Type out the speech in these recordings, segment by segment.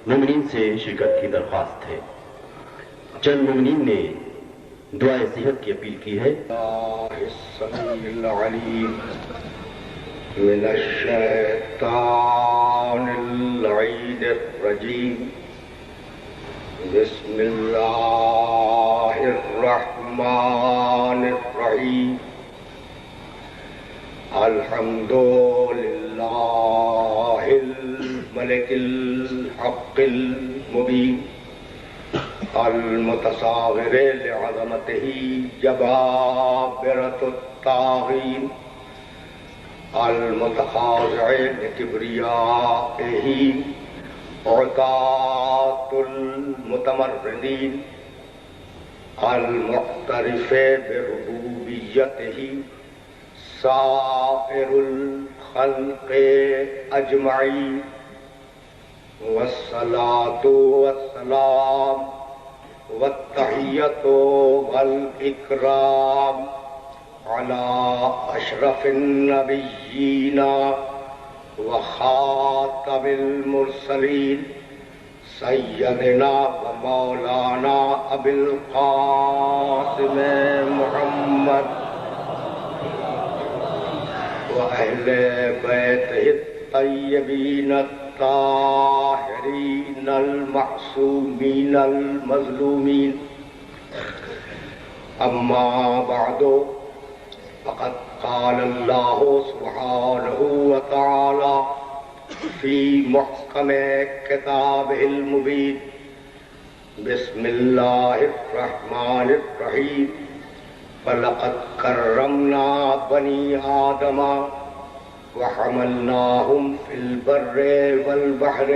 مومنین سے شرکت کی درخواست ہے. چند مومنین نے دعائے صحت کی اپیل کی ہے. السمیع العلیم من الشیطان اللعین الرجیم بسم اللہ الرحمن الرحیم الحمد للہ الملک الحق المبین المتصاغر لعظمته جبابرة الطاغين المتخاضع لكبريائه عتاة المتمردين المعترف بربوبيته سائر الخلق أجمعين والصلاة والسلام والتحية والإكرام على أشرف النبيين وخاتم المرسلين سيدنا ومولانا أبي القاسم محمد وأهل بيته الطيبين الطاهرين المعصومين المظلومين. أما بعد فقد قال الله سبحانه وتعالى في محكم كتابه المبين بسم الله الرحمن الرحيم فلقد كرمنا بني آدم وحملناهم في البر والبحر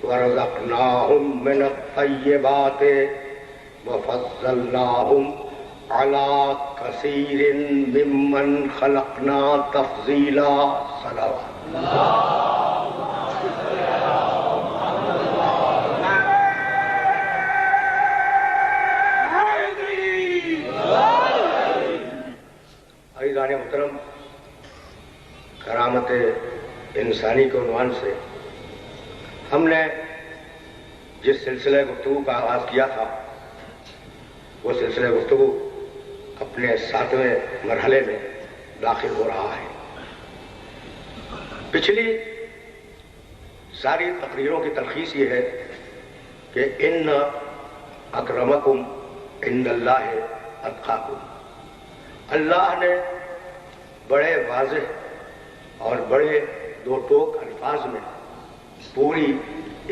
ورزقناهم من الطيبات وفضلناهم على كثير ممن خلقنا تفضيلا. صلوات عزیزان محترم، کرامت انسانی کے عنوان سے ہم نے جس سلسلہ گفتگو کا آغاز کیا تھا وہ سلسلہ گفتگو اپنے 7ویں مرحلے میں داخل ہو رہا ہے. پچھلی ساری تقریروں کی تلخیص یہ ہے کہ ان اکرمکم عند اللہ اتقاکم. اللہ نے بڑے واضح اور بڑے دو ٹوک الفاظ میں پوری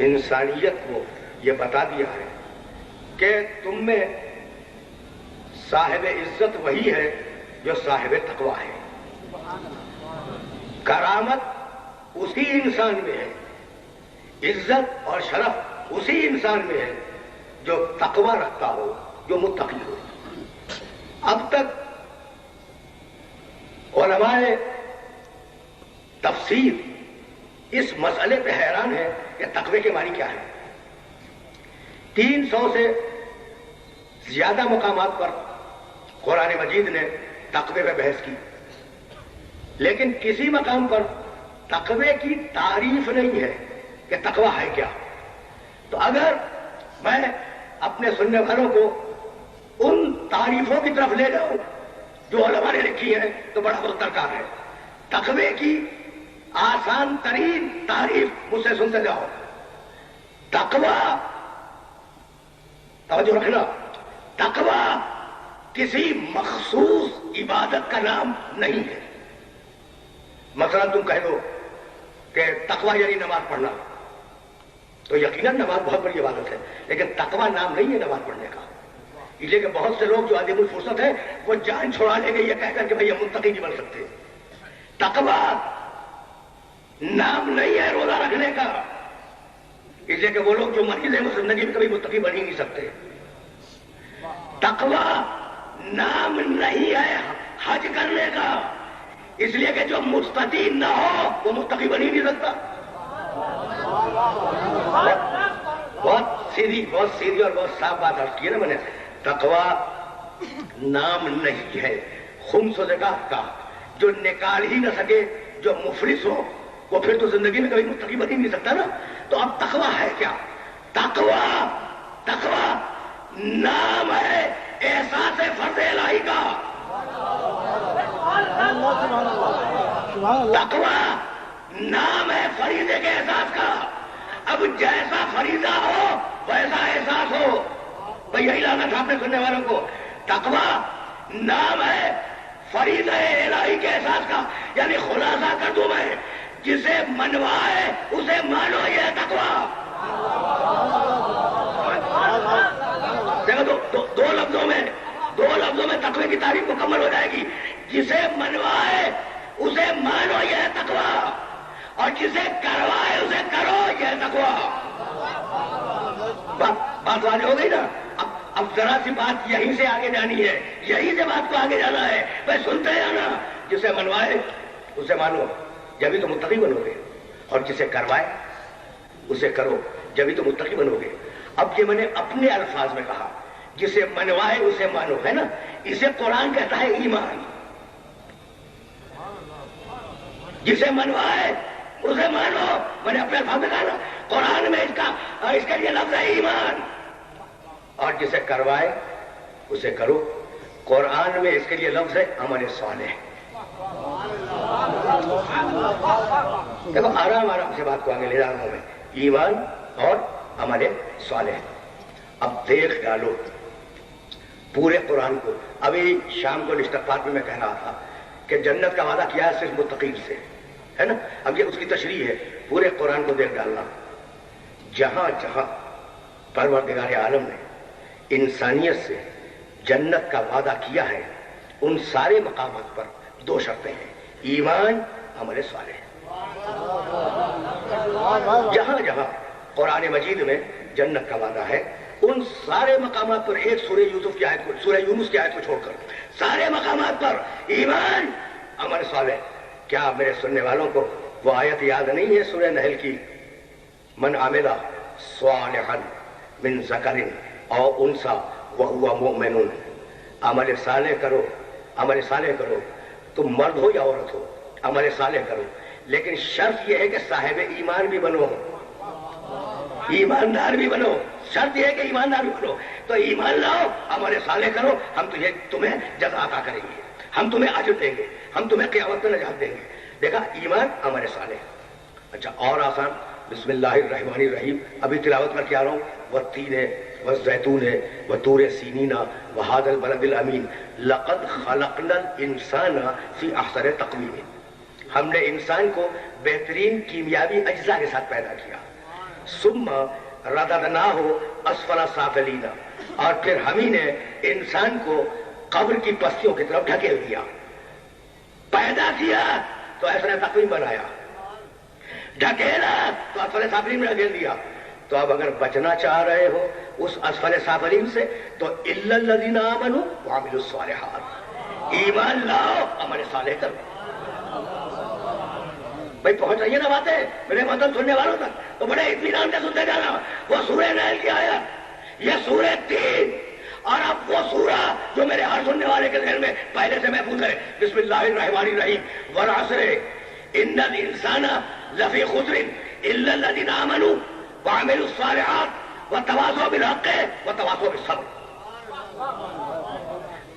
انسانیت کو یہ بتا دیا ہے کہ تم میں صاحب عزت وہی ہے جو صاحب تقوی ہے. کرامت اسی انسان میں ہے، عزت اور شرف اسی انسان میں ہے جو تقوی رکھتا ہو، جو متقی ہو. اب تک علماء تفسیر اس مسئلے پہ حیران ہے کہ تقوی کے معنی کیا ہے. 300 سے زیادہ مقامات پر قرآن مجید نے تقوی پہ بحث کی، لیکن کسی مقام پر تقوی کی تعریف نہیں ہے کہ تقوی ہے کیا. تو اگر میں اپنے سننے والوں کو ان تعریفوں کی طرف لے جاؤں جو علماء نے لکھی ہیں تو بڑا وقت درکار ہے. تقوی کی آسان ترین تعریف مجھ سے سنتے جاؤ. تقوی، توجہ رکھنا، تقوی کسی مخصوص عبادت کا نام نہیں ہے. مثلا تم کہہ دو کہ تقوی یعنی نماز پڑھنا، تو یقیناً نماز بہت بڑی عبادت ہے، لیکن تقوی نام نہیں ہے نماز پڑھنے کا. اس لیے کہ بہت سے لوگ جو عدیم الفرصت ہیں وہ جان چھوڑا لیں گے یہ کہہ کر کہ بھئی ہم متقی نہیں بن سکتے. تقوی نام نہیں ہے روزہ رکھنے کا، اس لیے کہ وہ لوگ جو مریض ہیں وہ زندگی میں کبھی متقی بن ہی نہیں سکتے. تقوی نام نہیں ہے حج کرنے کا، اس لیے کہ جو مستطیع نہ ہو وہ متقی بن ہی نہیں سکتا. بہت سیدھی اور بہت صاف بات عرض کی ہے نا میں نے. تقوی نام نہیں ہے. خمس و زکات کا جو نکال ہی نہ سکے، جو مفلس ہو، وہ پھر تو زندگی میں کبھی متقی بن ہی نہیں سکتا نا. تو اب تقویٰ ہے کیا؟ تقویٰ نام ہے احساس فرض الہی کا. تقویٰ نام ہے فریضے کے احساس کا. اب جیسا فریضہ ہو ویسا احساس ہو. بھئی یہی لانا تھا اپنے سننے والوں کو. تقویٰ نام ہے فریضہ الہی کے احساس کا. یعنی خلاصہ کر دوں میں، جسے منوائے اسے مانو، یہ ہے تقویٰ. دیکھو دو لفظوں میں تقوی کی تعریف مکمل ہو جائے گی. جسے منوائے اسے مانو، یہ ہے تقویٰ. اور جسے کروائے اسے کرو، یہ ہے تقویٰ. بات واضح ہو گئی نا؟ اب ذرا سی بات یہیں سے آگے جانی ہے، یہیں سے بات کو آگے جانا ہے. بھائی سنتے ہیں نا، جسے منوائے اسے مانو، جبھی تو متقی بنو گے. اور جسے کروائے اسے کرو، جبھی تو متقی بنو گے. اب یہ میں نے اپنے الفاظ میں کہا، جسے منوائے اسے مانو، ہے نا؟ اسے قرآن کہتا ہے ایمان. جسے منوائے اسے مانو، میں نے اپنے الفاظ میں کہا نا. قرآن میں اس کے لیے لفظ ہے ایمان. اور جسے کروائے اسے کرو، قرآن میں اس کے لیے لفظ ہے عمل صالح. دیکھو آرام سے بات کو آگے لے جا رہا ہوں میں. ایمان اور عمل صالح. اب دیکھ ڈالو پورے قرآن کو. ابھی شام کو الاستغفار میں کہہ رہا تھا کہ جنت کا وعدہ کیا ہے صرف متقین سے، ہے نا؟ اب یہ اس کی تشریح ہے. پورے قرآن کو دیکھ ڈالنا، جہاں جہاں پروردگار عالم نے انسانیت سے جنت کا وعدہ کیا ہے، ان سارے مقامات پر دو شرطیں ہیں: ایمان، عمل صالح. جہاں جہاں قرآن مجید میں جنت کا وعدہ ہے، ان سارے مقامات پر، ایک سورہ یوسف کی آیت کو، سورہ یونس کی آیت کو چھوڑ کر سارے مقامات پر ایمان، عمل صالح. کیا میرے سننے والوں کو وہ آیت یاد نہیں ہے سورہ نحل کی؟ من عمل صالحا من ذکر او انثی وہو مؤمن. عمل صالح کرو، عمل صالح کرو. تم مرد ہو یا عورت ہو، عمل صالح کرو. لیکن شرط یہ ہے کہ صاحب ایمان بھی بنو، ایماندار بھی بنو. شرط یہ ہے کہ ایماندار بھی بنو. تو ایمان لاؤ، عمل صالح کرو، ہم تمہیں جزا عطا کریں گے، ہم تمہیں اجر دیں گے، ہم تمہیں قیامت میں نجات دیں گے. دیکھا، ایمان، عمل صالح. اچھا اور آسان، بسم اللہ الرحمن الرحیم. ابھی تلاوت کر کے آ رہا ہوں. والتین والزیتون وطور سینین وہذا البلد الامین لقد خلقنا الانسان فی احسن تقویم. ہم نے انسان کو بہترین کیمیابی اجزاء کے ساتھ پیدا کیا. ثم رددناہ اسفل سافلین. اور پھر ہم ہی نے انسان کو قبر کی پستیوں کی طرف ڈھکیل دیا. پیدا کیا تو اسفل تقویم بنایا، ڈھکیلا تو اسفل سافلین میں ڈھکیل دیا. تو اب اگر بچنا چاہ رہے ہو اس اسفل سافلین سے تو الا الذین آمنوا وعملوا الصالحات. ایمان لاؤ، عمل صالح کرو. بھائی پہنچ رہی ہے نا باتیں میرے مطلب سننے والوں تک؟ تو بڑے اطمینان سے سنتے جانا. وہ سورہ نحل کی آیت، یہ سورہ 3. اور اب وہ سورہ جو میرے ہر سننے والے کے ذہن میں پہلے سے محفوظ ہے، بسم اللہ الرحمن الرحیم. والعصر ان الانسان لفی خسر الا الذین آمنوا وعملوا الصالحات وتواصوا بالحق وتواصوا بالصبر.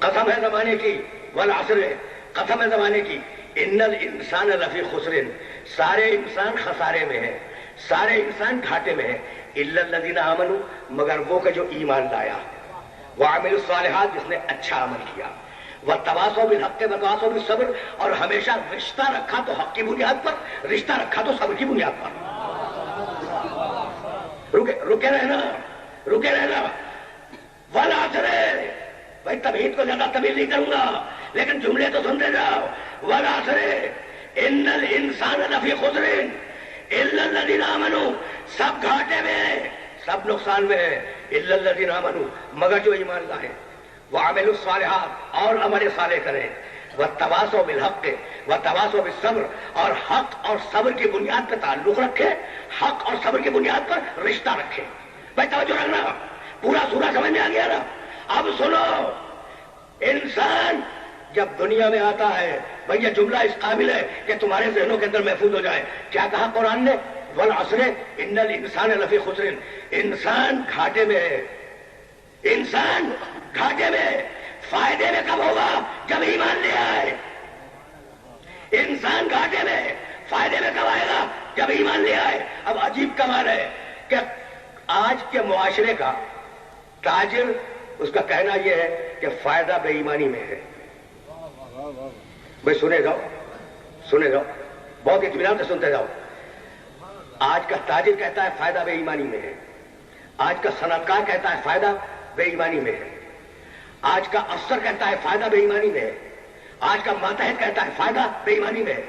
قسم ہے زمانے کی، والعصر، قسم ہے زمانے کی. ان الانسان لفی خسر، سارے انسان خسارے میں ہیں، سارے انسان گھاٹے میں ہیں. الا الذین آمنوا، مگر وہ کہ جو ایمان لایا. وعملوا الصالحات، جس نے اچھا عمل کیا. وتواصوا بالحق وتواصوا بالصبر، اور ہمیشہ رشتہ رکھا تو حق کی بنیاد پر، رشتہ رکھا تو صبر کی بنیاد پر. رکے رہنا. والعصر، بھائی تمہید کو زیادہ طویل نہیں کروں گا لیکن جملے تو سنتے جاؤ. والعصر ان الانسان لفی خسر الا الذین آمنوا، سب گھاٹے میں ہیں، سب نقصان میں ہیں. الا الذین آمنوا، مگر جو ایمان لائے. وعملوا الصالحات، اور عمل صالح کریں. وتواصوا بالحق وتواصوا بالصبر، اور حق اور صبر کی بنیاد پر تعلق رکھے، حق اور صبر کی بنیاد پر رشتہ رکھے. بھائی توجہ رکھنا، پورا سورہ سمجھ میں آ گیا نا؟ اب سنو، انسان جب دنیا میں آتا ہے، بھئی یہ جملہ اس قابل ہے کہ تمہارے ذہنوں کے اندر محفوظ ہو جائے. کیا کہا قرآن نے؟ والعصر ان الانسان لفی خسر، انسان گھاٹے میں ہے، انسان گھاٹے میں ہے۔ فائدے میں کب ہوگا؟ جب ایمان لے آئے۔ انسان گھاٹے میں ہے، فائدے میں کب آئے گا؟ جب ایمان لے آئے۔ اب عجیب کمال ہے کہ آج کے معاشرے کا تاجر، اس کا کہنا یہ ہے کہ فائدہ بے ایمانی میں ہے۔ بھائی سنے جاؤ، بہت اطمینان سے سنتے جاؤ۔ آج کا تاجر کہتا ہے فائدہ بے ایمانی میں ہے، آج کا صنعت کار کہتا ہے فائدہ بے ایمانی میں ہے، آج کا افسر کہتا ہے فائدہ بے ایمانی میں ہے، آج کا ماتحت کہتا ہے فائدہ بے ایمانی میں ہے،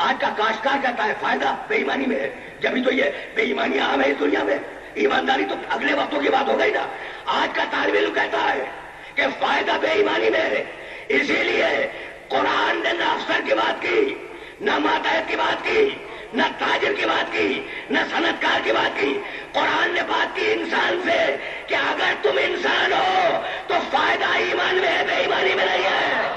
آج کا کاشتکار کہتا ہے فائدہ بے ایمانی میں ہے۔ جبھی تو یہ بے ایمانی عام ہے اس دنیا میں، ایمانداری تو اگلے وقتوں کی بات ہو گئی نا۔ آج کا طالب علم کہتا ہے کہ فائدہ بے ایمانی میں ہے۔ اسی لیے قرآن نے نہ افسر کی بات کی، نہ ماتحت کی بات کی، نہ تاجر کی بات کی، نہ صنعت کار کی بات کی۔ قرآن نے بات کی انسان سے کہ اگر تم انسان ہو تو فائدہ ایمان میں ہے، بے ایمانی میں نہیں ہے۔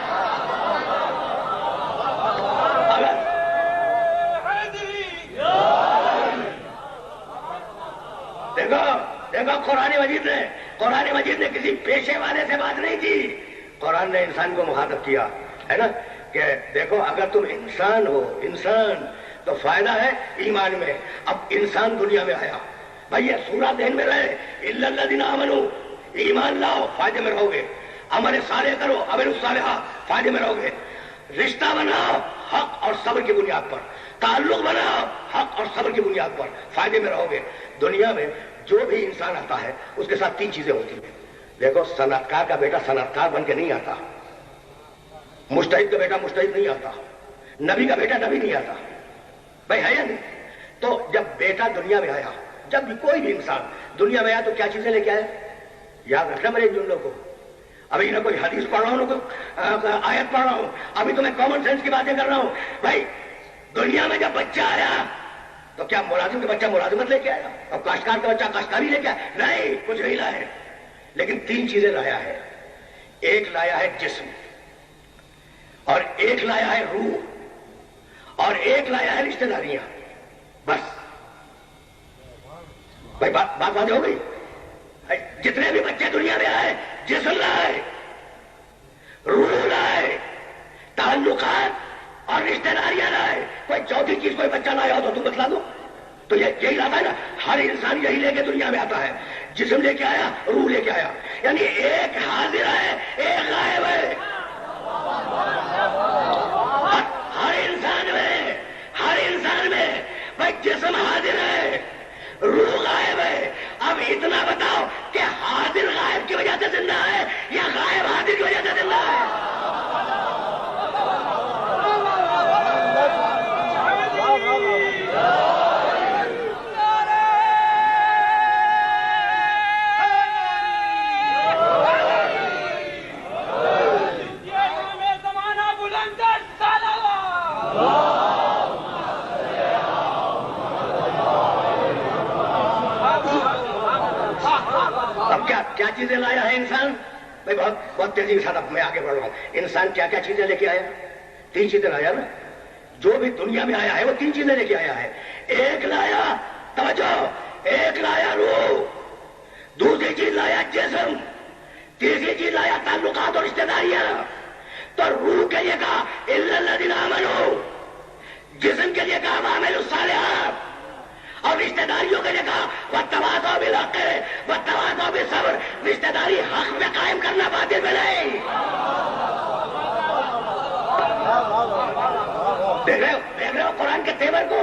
دیکھو قرآن مجید نے کسی پیشے والے سے بات نہیں کی، قرآن نے انسان کو مخاطب کیا ہے نا، کہ دیکھو اگر تم انسان ہو، انسان تو فائدہ ہے ایمان میں۔ اب انسان دنیا میں آیا، بھائی یہ سورہ ذہن میں رہے، الا الذین آمنوا، ایمان لاؤ فائدے میں رہو گے، عمل صالح کرو، عمل الصالحہ فائدے میں رہو گے، رشتہ بناؤ حق اور صبر کی بنیاد پر، تعلق بناؤ حق اور صبر کی بنیاد پر، فائدے میں رہو گے۔ دنیا میں جو بھی انسان آتا ہے اس کے ساتھ تین چیزیں ہوتی ہیں۔ دیکھو صنعت کار کا بیٹا صنعت کار بن کے نہیں آتا، مجتہد کا بیٹا مجتہد نہیں آتا، نبی کا بیٹا نبی نہیں آتا، بھائی ہے یا نہیں؟ تو جب بیٹا دنیا میں آیا، جب بھی کوئی بھی انسان دنیا میں آیا تو کیا چیزیں لے کے آئے؟ یاد رکھنا میرے ان لوگوں کو، ابھی نہ کوئی حدیث پڑھ رہا ہوں نہ کوئی آیت پڑھ رہا ہوں، ابھی تو میں کامن سینس کی باتیں کر رہا ہوں۔ بھائی دنیا میں جب بچہ آیا تو کیا ملازم کا بچہ ملازمت لے کے آیا اور کاشتکار کا بچہ کاشتکاری لے کے آیا؟ نہیں، کچھ نہیں لایا ہے، لیکن تین چیزیں لایا ہے۔ ایک لایا ہے جسم، اور ایک لایا ہے روح، اور ایک لایا ہے رشتہ داریاں۔ بس بھائی بات واضح ہو گئی۔ جتنے بھی بچے دنیا میں آئے، جسم لائے، روح لائے، تعلقات اور رشتہ داریاں لائے۔ کوئی چوتھی چیز کوئی بچہ لایا ہو تو تم بتلا دو۔ تو یہی لاتا ہے نا، ہر انسان یہی لے کے دنیا میں آتا ہے، جسم لے کے آیا، روح لے کے آیا، یعنی ایک حاضر ہے ایک غائب ہے۔ ہر انسان میں بھائی جسم حاضر ہے، روح غائب ہے۔ اب اتنا بتاؤ کہ حاضر غائب کی وجہ سے زندہ ہے یا غائب حاضر کی وجہ سے زندہ ہے؟ کیا چیزیں لایا ہے انسان؟ بھائی بہت تیزی کے ساتھ اب میں آگے بڑھ رہا ہوں۔ انسان کیا کیا چیزیں لے کے آیا؟ تین چیزیں لایا نا، جو بھی دنیا میں آیا ہے وہ تین چیزیں لے کے آیا ہے۔ ایک لایا توجہ، ایک لایا روح، دوسری چیز لایا جسم، تیسری چیز لایا تعلقات اور رشتہ داریاں۔ تو روح کے لیے کہا الا الذین آمنوا، جسم کے لیے کہا وعملوا الصالحات، اور رشتہ داریوں کے لیے کہا وتواصوا بالحق وتواصوا بالصبر۔ رشتہ داری حق میں قائم کرنا، باطل میں نہیں۔ دیکھ رہے ہو قرآن کے تیور کو؟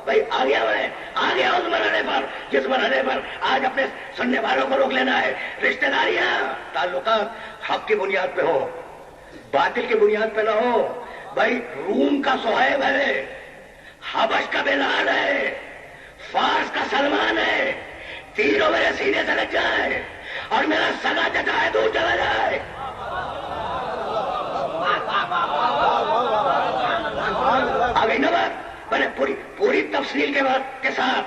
بھائی آ گیا اس مرحلے پر جس مرحلے پر آج اپنے سننے والوں کو روک لینا ہے۔ رشتہ داریاں، تعلقات حق کی بنیاد پہ ہو، باطل کی بنیاد پہ نہ ہو۔ بھائی روم کا صہیب ہے، حبش کا بلال ہے، فارس کا سلمان ہے، تینوں میرے سینے سے لگ جائے اور میرا سگا چچا ہے دور چلا جائے۔ آ گئی نا بات؟ میں نے پوری تفصیل کے ساتھ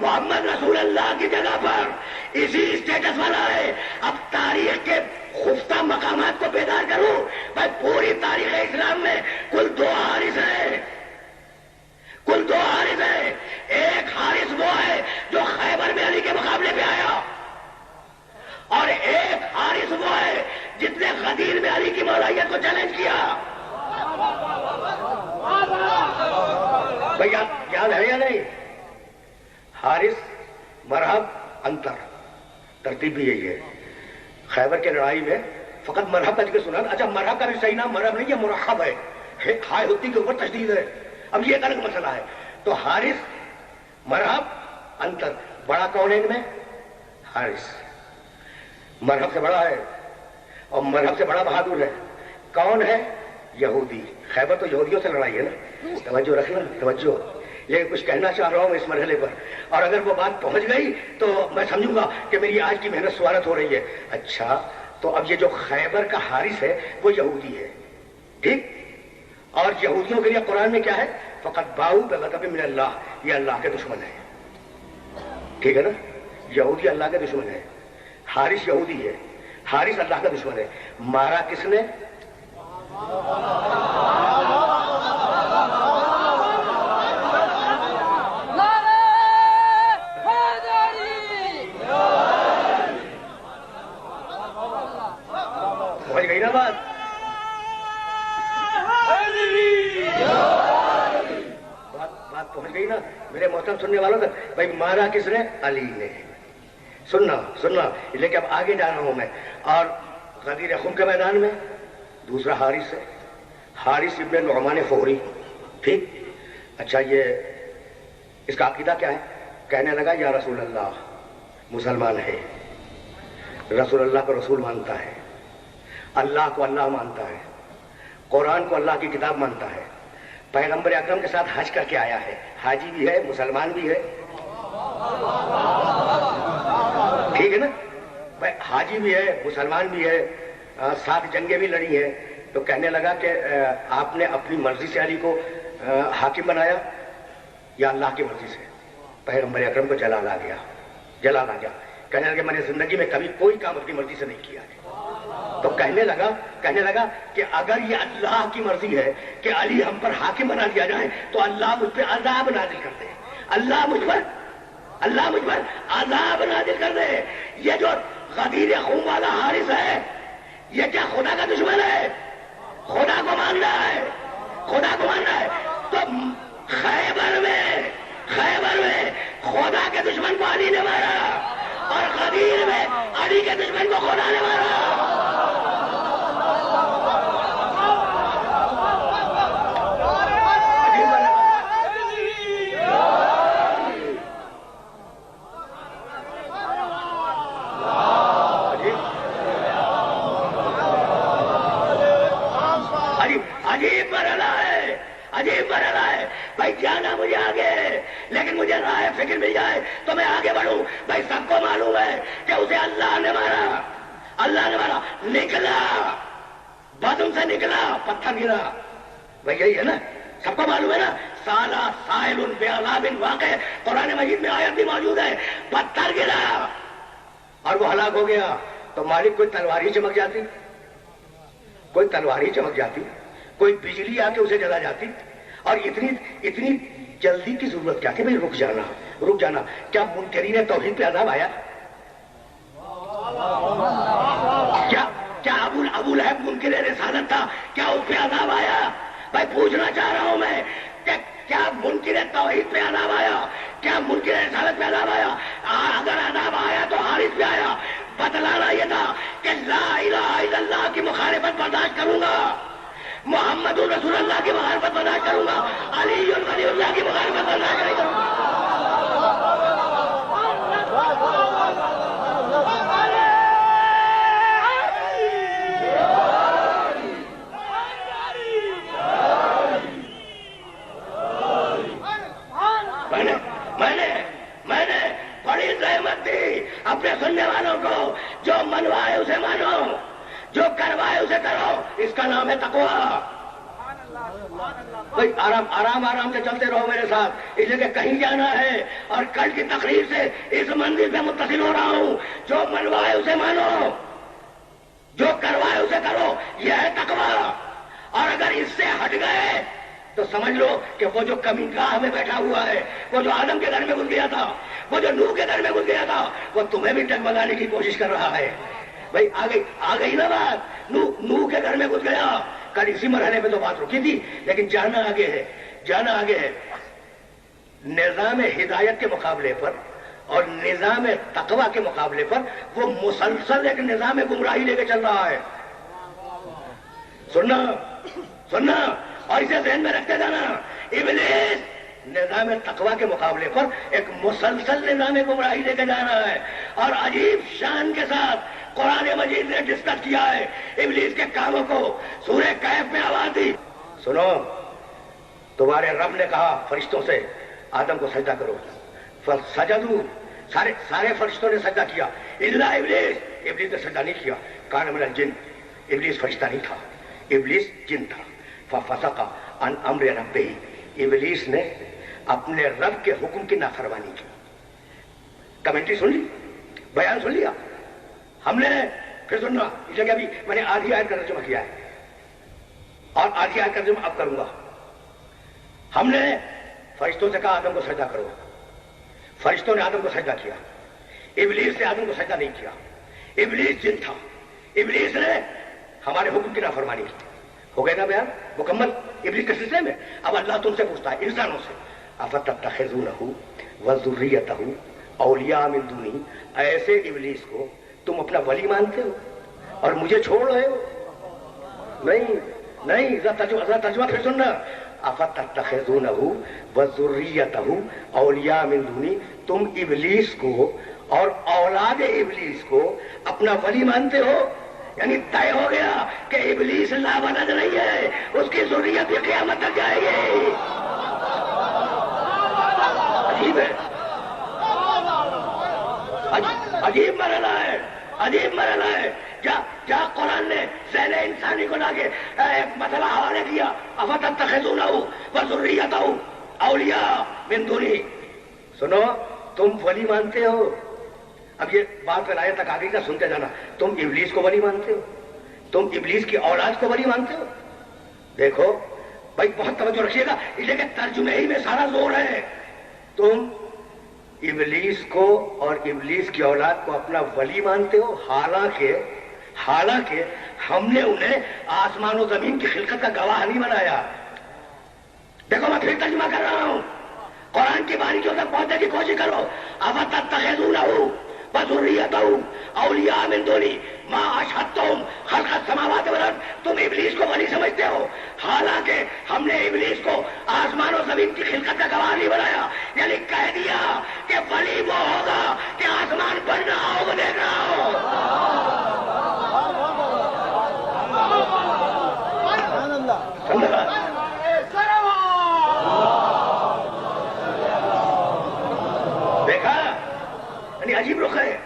محمد رسول اللہ کی جگہ پر اسی اسٹیٹس والا ہے. اب تاریخ کے خفتہ مقامات کو بیدار کروں. بھائی پوری تاریخ اسلام میں کل 2 حارث ہیں. کل 2 حارث ہیں. ایک حارث وہ ہے جو خیبر میں علی کے مقابلے پہ آیا، اور ایک حارث وہ ہے جس نے غدیر میں علی کی مولائیت کو چیلنج کیا. بھائی یاد ہے یا نہیں؟ حارث، مرحب، انتر، ترتیب بھی یہی ہے. خیبر کی لڑائی میں فقط مرحب کا ذکر سنا. اچھا مرحب کا بھی صحیح نام مرحب نہیں، یہ مرحب ہے. ہائے ہوتی کے اوپر تشدید ہے. اب یہ ایک الگ مسئلہ ہے. تو حارث، مرحب، انتر. بڑا کون ہے ان میں؟ حارث. مرحب سے بڑا ہے اور مرحب سے بڑا بہادر ہے. کون ہے؟ یہودی. خیبر تو یہودیوں سے لڑائی ہے نا. توجہ رکھنا، توجہ. یہ کچھ کہنا چاہ رہا ہوں اس مرحلے پر، اور اگر وہ بات پہنچ گئی تو میں سمجھوں گا کہ میری آج کی محنت سوارت ہو رہی ہے. اچھا تو اب یہ جو خیبر کا حارث ہے وہ یہودی ہے، ٹھیک؟ اور یہودیوں کے لیے قرآن میں کیا ہے؟ فقط باؤ بغضب من اللہ. یہ اللہ کے دشمن ہے، ٹھیک ہے نا؟ یہودی اللہ کے دشمن ہے. حارث یہودی ہے، حارث اللہ کا دشمن ہے. مارا کس نے؟ سمجھ گئی نا بات؟ بات پہنچ گئی نا میرے محترم سننے والوں تک؟ بھائی مارا کس نے؟ علی نے. سننا لیکن اب آگے جا رہا ہوں میں. اور غدیر خم کے میدان میں دوسرا حارث ہے، حارث ابن نعمان فہری، ٹھیک؟ اچھا یہ اس کا عقیدہ کیا ہے؟ کہنے لگا یا رسول اللہ، مسلمان ہے، رسول اللہ کو رسول مانتا ہے، اللہ کو اللہ مانتا ہے، قرآن کو اللہ کی کتاب مانتا ہے، پیغمبر اکرم کے ساتھ حج کر کے آیا ہے، حاجی بھی ہے، مسلمان بھی ہے، ٹھیک ہے نا؟ بھائی حاجی بھی ہے، مسلمان بھی ہے، 7 جنگیں بھی لڑی ہیں. تو کہنے لگا کہ آپ نے اپنی مرضی سے علی کو حاکم بنایا یا اللہ کی مرضی سے؟ پیغمبر اکرم کو جلال آ گیا. کہنے لگا میں نے زندگی میں کبھی کوئی کام اپنی مرضی سے نہیں کیا ہے. تو کہنے لگا کہ اگر یہ اللہ کی مرضی ہے کہ علی ہم پر حاکم بنا دیا جائے تو اللہ مجھ پہ عذاب نازل کر دے. اللہ مجھ پر عذاب نازل کر دے. یہ جو غدیر خون والا حارث ہے یہ کیا خدا کا دشمن ہے؟ خدا کو مان رہا ہے. تو خیبر میں خدا کے دشمن کو علی نے مارا اور غدیر میں علی کے دشمن کو خدا نے مارا. عجیب مرحلہ ہے. بھائی جانا مجھے آگے، لیکن مجھے راہ فکر مل جائے تو میں آگے بڑھوں. بھائی سب کو معلوم ہے کہ اسے اللہ نے مارا. نکلا بدن سے نکلا، پتھر گرا. بھائی یہی ہے نا، سب کو معلوم ہے نا. سالہ سائل بعذاب واقع، قرآن مجید میں آیت بھی موجود ہے. پتھر گرا اور وہ ہلاک ہو گیا. تو مالک کوئی تلوار ہی چمک جاتی، کوئی بجلی آ کے اسے جلا جاتی. اور اتنی جلدی کی ضرورت کیا کہ بھائی رک جانا. کیا منکرین توحید پہ عذاب آیا؟ کیا ابو لہب منکر رسالت تھا، کیا اس پہ عذاب آیا؟ بھائی پوچھنا چاہ رہا ہوں میں کہ کیا منکر توحید پہ عذاب آیا؟ کیا منکر رسالت پہ عذاب آیا؟ اگر عذاب آیا تو حارث پہ آیا. بتلانا یہ تھا کہ لا الہ الا اللہ کی مخالفت برداشت کروں گا، محمد رسول اللہ کی مخالفت برداشت کروں گا، علی ولی اللہ کی مخالفت برداشت نہیں کروں گا. میں نے بڑی زحمت دی اپنے سننے والوں کو. جو منوائے اسے مانو، جو کروائے اسے کرو. اس کا نام ہے تقویٰ. بھائی آرام سے چلتے رہو میرے ساتھ، اس لیے کہ کہیں جانا ہے اور کل کی تقریر سے اس منزل پہ متصل ہو رہا ہوں۔ جو منوائے اسے مانو، جو کروائے اسے کرو، یہ ہے تقویٰ۔ اور اگر اس سے ہٹ گئے تو سمجھ لو کہ وہ جو کمی گاہ میں بیٹھا ہوا ہے، وہ جو آدم کے گھر میں گھس گیا تھا، وہ جو نوح کے گھر میں گھس گیا تھا، وہ تمہیں بھی ڈگمگانے کی کوشش کر رہا ہے۔ بھائی آ گئی نا بات، نوح کے گھر میں گھس گیا۔ کل اسی مرحلے پہ تو بات رکی تھی، لیکن جانا آگے ہے۔ نظام ہدایت کے مقابلے پر اور نظام تقویٰ کے مقابلے پر وہ مسلسل ایک نظام گمراہی لے کے چل رہا ہے۔ سننا اور اسے ذہن میں رکھتے جانا، ابلیس نظام تقویٰ کے مقابلے پر ایک مسلسل نظام گمراہی لے کے جا رہا ہے، اور عجیب شان کے ساتھ قرآن مجید نے ڈسکس کیا ہے ابلیس کے کاموں کو۔ سورہ کہف میں آواز دی، سنو تمہارے رب نے کہا فرشتوں سے آدم کو سجدہ کرو، فسجدوا، سارے فرشتوں نے سجدہ کیا، الا ابلیس نے سجدہ نہیں کیا، کان من الجن، ابلیس فرشتہ نہیں تھا، ابلیس جن تھا، ففسق عن امر ربہ، ابلیس نے اپنے رب کے حکم کی نافرمانی کی۔ کمنٹری سن لی، بیان سن لیا ہم نے، پھر سننا، اس لیے ابھی میں نے آدھی آیت کا ترجمہ کیا ہے اور آدھی آیت کا ترجمہ اب کروں گا۔ ہم نے فرشتوں سے کہا آدم کو سجدہ کرو، فرشتوں نے آدم کو سجدہ کیا، ابلیس نے آدم کو سجدہ نہیں کیا، ابلیس جن تھا، ابلیس نے ہمارے حکم کی نافرمانی کی۔ ہو گئے نا بیان مکمل ابلیس کے سلسلے میں؟ اب اللہ تم سے پوچھتا ہے انسانوں سے، افتتخذونہ وذریتہ اولیاء من دونی، ایسے ابلیس کو تم اپنا ولی مانتے ہو اور مجھے چھوڑ رہے ہو؟ نہیں، ذرا ترجمہ پھر سننا، افتتخذونہ وذریتہ اولیاء من دونی، تم ابلیس کو اور اولاد ابلیس کو اپنا ولی مانتے ہو؟ یعنی طے ہو گیا کہ ابلیس لامحدود نہیں ہے، اس کی ذریت بھی قیامت تک جائے گی۔ عجیب ہے، عجیب مرحلہ ہے۔ جا قرآن نے ذہن انسانی کو لا کے ایک مسئلہ حوالے دیا، افتتخذونہ وذریتہ اولیاء من دونی۔ سنو، تم ولی مانتے ہو، اب یہ بات ولایت تک آ گئی نا، سنتے جانا، تم ابلیس کو ولی مانتے ہو، تم ابلیس کی اولاد کو ولی مانتے ہو؟ دیکھو بھائی بہت توجہ رکھیے گا، اس لیے کہ ترجمے ہی میں سارا زور ہے۔ تم ابلیس کو اور ابلیس کی اولاد کو اپنا ولی مانتے ہو، حالانکہ ہم نے انہیں آسمان و زمین کی خلقت کا گواہ نہیں بنایا۔ دیکھو میں پھر ترجمہ کر رہا ہوں، قرآن کی باریکیوں تک پہنچنے کی کوشش کرو۔ افتتخذونہ وذریتہ اولیاء من دونی ما اشہدتہم خلق السماوات والارض، تم ابلیس کو ولی سمجھتے ہو، حالانکہ ہم نے ابلیس کو آسمان و زمین کی خلقت کا گواہ نہیں بنایا۔ یعنی کہہ دیا کہ ولی وہ ہوگا کہ آسمان بن رہا ہو، وہ دیکھ رہا ہو۔ دیکھا، یعنی عجیب رخ ہے۔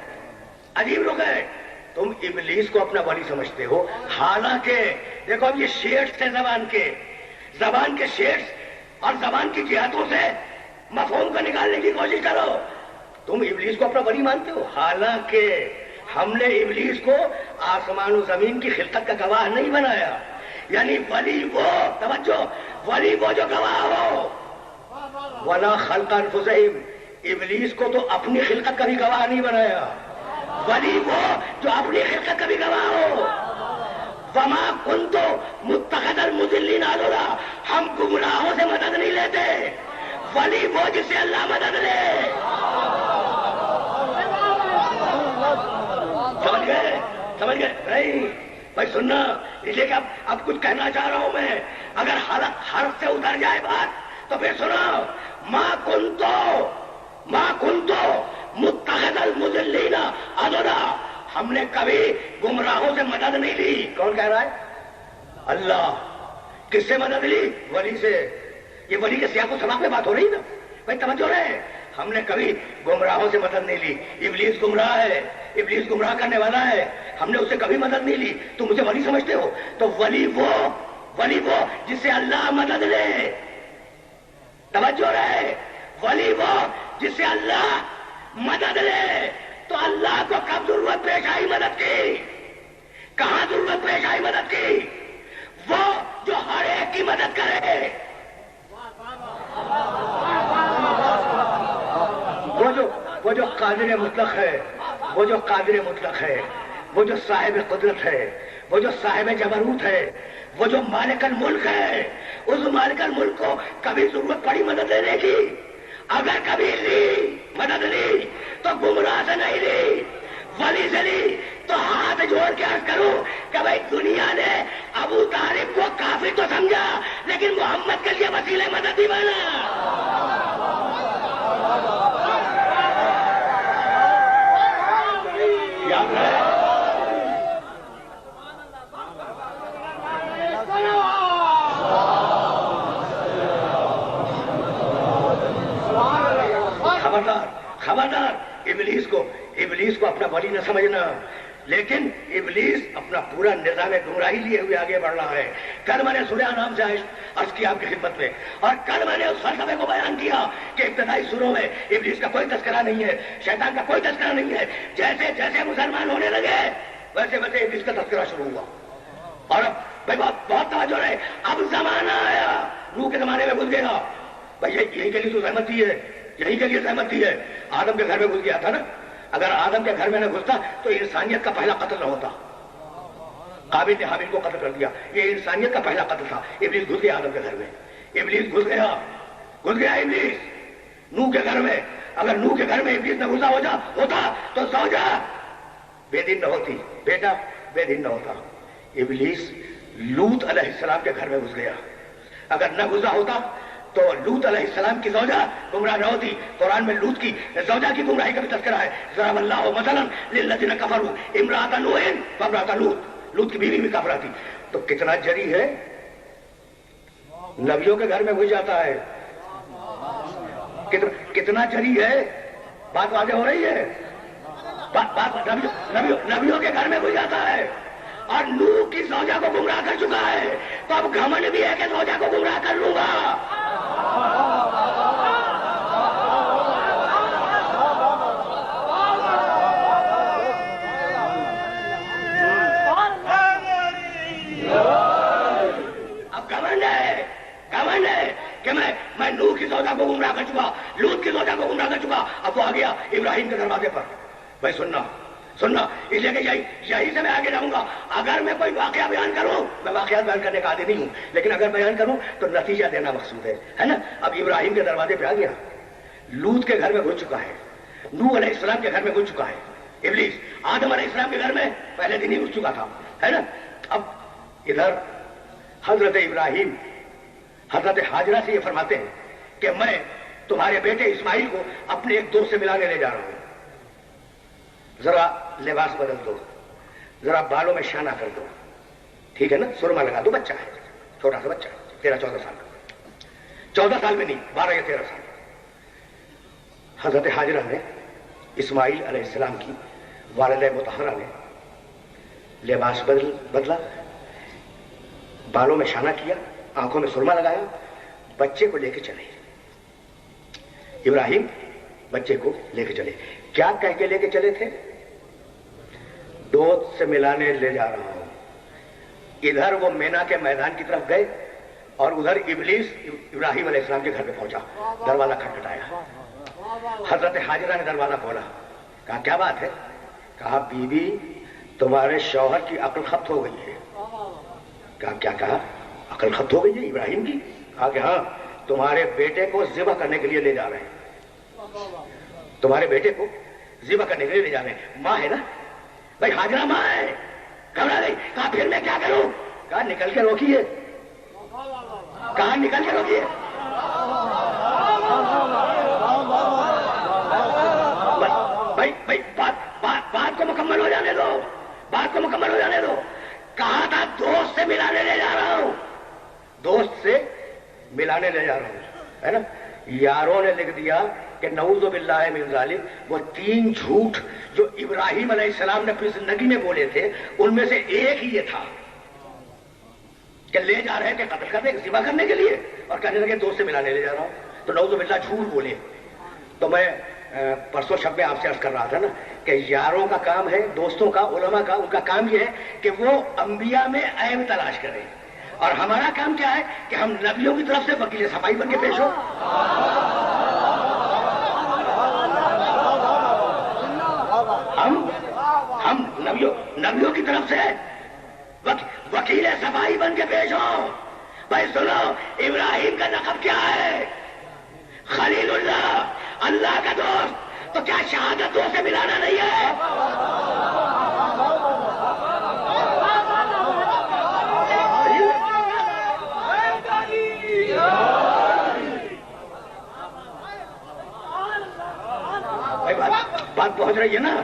تم ابلیس کو اپنا ولی سمجھتے ہو، حالانکہ دیکھو اب یہ شیٹس تھے زبان کے شیٹس اور زبان کی جہتوں سے مفہوم کو نکالنے کی کوشش کرو۔ تم ابلیس کو اپنا ولی مانتے ہو، حالانکہ ہم نے ابلیس کو آسمان و زمین کی خلقت کا گواہ نہیں بنایا۔ یعنی ولی وہ، توجہ، ولی وہ جو گواہ ہو، ولا خلق انفسہم، ابلیس کو تو اپنی خلقت کا بھی گواہ نہیں بنایا، ولی وہ جو اپنی خلقت کا بھی گواہ ہو۔ وما کنت متخذ المضلین عضدا، ہم گمراہوں سے مدد نہیں لیتے، ولی وہ جس سے اللہ مدد لے۔ سمجھ گئے نہیں بھائی؟ سننا، اس لیے کہ اب کچھ کہنا چاہ رہا ہوں میں، اگر حرف سے اتر جائے بات تو پھر سنو، ما کنتو متخذ المضلین عضدا، ہم نے کبھی گمراہوں سے مدد نہیں لی۔ کون کہہ رہا ہے؟ اللہ۔ کس سے مدد لی؟ ولی سے۔ یہ ولی کے سیاق و سباق میں بات ہو رہی نا بھائی، توجہ رہے، ہم نے کبھی گمراہوں سے مدد نہیں لی۔ ابلیس گمراہ ہے، ابلیس گمراہ کرنے والا ہے، ہم نے اسے کبھی مدد نہیں لی، تم اسے ولی سمجھتے ہو؟ تو ولی وہ ولی وہ جسے اللہ مدد لے. توجہ رہے، ولی وہ جسے اللہ مدد لے. تو اللہ کو کب ضرورت پیش آئی مدد کی؟ کہاں ضرورت پیش آئی مدد کی؟ وہ جو ہر ایک کی مدد کرے. وہ جو قادر مطلق ہے، وہ جو قادر مطلق ہے، وہ جو صاحب قدرت ہے، وہ جو صاحب جبروت ہے، وہ جو مالک الملک ہے، اس مالک الملک کو کبھی ضرورت پڑی مدد لینے کی؟ اگر کبھی لی مدد لی تو گمراہ سے نہیں لی، ولی سے لی. تو ہاتھ جوڑ کے عرض کروں کہ بھائی دنیا نے ابو طالب کو کافر تو سمجھا لیکن محمد کے لیے وسیلہ مدد بھی بنا. خبردار خبردار، ابلیس کو اپنا ولی نہ سمجھنا، لیکن ابلیس اپنا پورا نظام گمراہی لیے ہوئے آگے بڑھ رہا ہے. کل میں نے سورہ انعام سے عرض کیا آپ کی خدمت میں، اور کل میں نے اس فلسفے کو بیان کیا کہ ابتدائی سوروں میں ابلیس کا کوئی تذکرہ نہیں ہے، شیطان کا کوئی تذکرہ نہیں ہے. جیسے جیسے مسلمان ہونے لگے ویسے ویسے ابلیس کا تذکرہ شروع ہوا. اور اب بھائی بہت توجہ رہے، اب زمانہ آیا، نوح کے زمانے میں گھس گیا. بھائی یہی کے لیے تو زحمت دی ہے، یہی کے لیے زحمت دی ہے. آدم کے گھر میں گھس گیا تھا نا، اگر آدم کے گھر میں نہ گھستا تو انسانیت کا پہلا قتل نہ ہوتا. قابل نے حابیل کو قتل کر دیا، یہ انسانیت کا پہلا قتل تھا. ابلیس گھس گیا آدم کے گھر میں، ابلیس گھس گیا ابلیس نوح کے گھر میں. اگر نوح کے گھر میں ابلیس نہ گھسا ہوتا تو زوجہ بے دین نہ ہوتی، بیٹا بے دین نہ ہوتا. ابلیس لوط علیہ السلام کے گھر میں گھس گیا، اگر نہ گھسا ہوتا تو لوط علیہ السلام کی زوجہ گمراہ نہ ہوتی. قرآن میں لوط کی زوجہ کی گمراہی کا بھی تذکرہ ہے. ضرب اللہ مثلا للذین کفروا امرأۃ نوح وامرأۃ لوط. لوط کی بیوی بھی کافرہ تھی. تو کتنا جری ہے، نبیوں کے گھر میں گھس جاتا ہے. کتنا جری ہے، بات واضح ہو رہی ہے. نبیوں کے گھر میں گھس جاتا ہے اور نوح کی زوجہ کو گمراہ کر چکا ہے. تو اب گھمنڈ بھی ہے کہ زوجہ کو گمراہ کر لوں گا. اب گھمنڈ ہے کہ میں نوح کی زوجہ کو گمراہ کر چکا، لوط کی زوجہ کو گمراہ کر چکا. اب وہ آ گیا ابراہیم کے دروازے پر. بھائی سننا اس لیے کہ یہی سے میں آگے جاؤں گا. اگر میں کوئی واقعہ بیان کروں، میں واقعات بیان کرنے کا عادی نہیں ہوں، لیکن اگر بیان کروں تو نتیجہ دینا مقصود ہے نا. اب ابراہیم کے دروازے پہ آ گیا، لوط کے گھر میں گھس چکا ہے، نوح علیہ السلام کے گھر میں گھس چکا ہے. ابلیس آدم علیہ السلام کے گھر میں پہلے دن ہی گھس چکا تھا، ہے نا. اب ادھر حضرت ابراہیم حضرت حاجرہ سے یہ فرماتے ہیں کہ میں تمہارے بیٹے اسماعیل کو اپنے ایک دوست سے ملانے لے جا رہا ہوں. ذرا لباس بدل دو، ذرا بالوں میں شانہ کر دو، ٹھیک ہے نا، سرما لگا دو. بچہ ہے، چھوٹا سا بچہ ہے، 13-14 سال کا. 14 سال میں نہیں، 12 یا 13 سال. حضرت حاجرہ نے اسماعیل علیہ السلام کی والدہ مطہرہ نے لباس بدلا، بالوں میں شانہ کیا، آنکھوں میں سرما لگایا، بچے کو لے کے چلے. ابراہیم بچے کو لے کے چلے. کیا کہہ کے لے کے چلے تھے؟ دوست سے ملانے لے جا رہا ہوں. ادھر وہ مینا کے میدان کی طرف گئے اور ادھر ابلیس ابراہیم علیہ السلام کے گھر پہ پہنچا، دروازہ کھٹکھٹایا. حضرت حاجرہ نے دروازہ کھولا، کہا کیا بات ہے؟ کہا بی بی تمہارے شوہر کی عقل ختم ہو گئی ہے. کہا عقل ختم ہو گئی ہے ابراہیم کی؟ کہا کہ ہاں، تمہارے بیٹے کو ذبح کرنے کے لیے لے جا رہے ہیں، تمہارے بیٹے کو ذبح کرنے کے لیے لے جا رہے ہیں. ماں ہے نا بھائی، حاجرہ ماں ہے. گھبرا گئی، کہا پھر میں کیا کروں؟ کہا نکل کے روکیے. کہا نکل کے روکیے. بھائی بات کو مکمل ہو جانے دو، بات کو مکمل ہو جانے دو. کہا تھا دوست سے ملانے لے جا رہا ہوں، دوست سے ملانے لے جا رہا ہوں، ہے نا. یاروں نے لکھ دیا کہ نعوذ باللہ من ذالک، وہ 3 جھوٹ جو ابراہیم علیہ السلام نے اپنی زندگی میں بولے تھے ان میں سے ایک ہی یہ تھا. کہ لے جا رہے تھے قتل کرنے ذبح کرنے کے لیے، اور کہنے لگے دوست سے ملانے لے جا رہا ہوں، تو نعوذ باللہ جھوٹ بولے۔ تو میں پرسوں شب میں آپ سے عرض کر رہا تھا نا کہ یاروں کا کام ہے، دوستوں کا، علماء کا، ان کا کام یہ ہے کہ وہ انبیاء میں عیب تلاش کریں، اور ہمارا کام کیا ہے کہ ہم نبیوں کی طرف سے وکیل صفائی بن کے پیش ہو۔ ہم نبیوں کی طرف سے وکیل صفائی بن کے پیش ہو۔ بھائی سنو، ابراہیم کا لقب کیا ہے؟ خلیل اللہ، اللہ کا دوست، تو کیا شہادت دو سے ملانا نہیں ہے؟ بات پہنچ رہی ہے نا،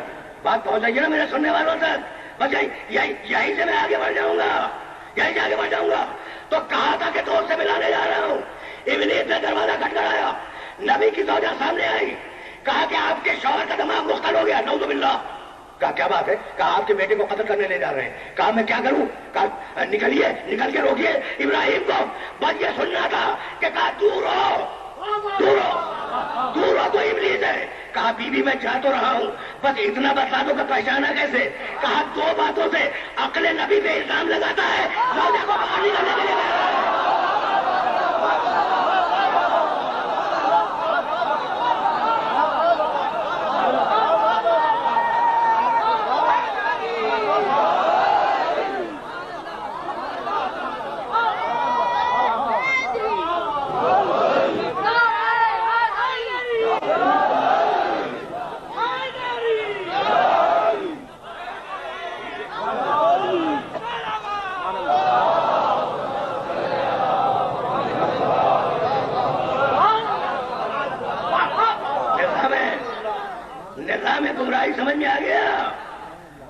بات پہنچ رہی ہے نا میرے سننے والوں تک؟ بس یہی سے میں آگے بڑھ جاؤں گا، یہی سے آگے بڑھ جاؤں گا۔ تو کہا تھا کہ دوست سے ملانے جا رہا ہوں، ابلیس نے دروازہ کھٹکھٹایا، نبی کی زوجہ سامنے آئی، کہا کہ آپ کے شوہر کا دماغ مختل ہو گیا، نعوذ باللہ۔ کہا کیا بات ہے؟ کہا آپ کے بیٹے کو قتل کرنے لے جا رہے ہیں۔ کہا میں کیا کروں؟ کہا نکلیے، نکل کے روکیے ابراہیم کو، بس یہ سننا تھا کہ کہا دور ہو، دور ہو، دور ہو، تو ابلیس ہے۔ کہا بی بی میں جا تو رہا ہوں، بس اتنا بتا دو کہ پہچانا کیسے؟ کہا دو باتوں سے عقل نبی پہ الزام لگاتا ہے، زوجہ کو باہر نکالنے کے لیے۔ سمجھ میں آ گیا؟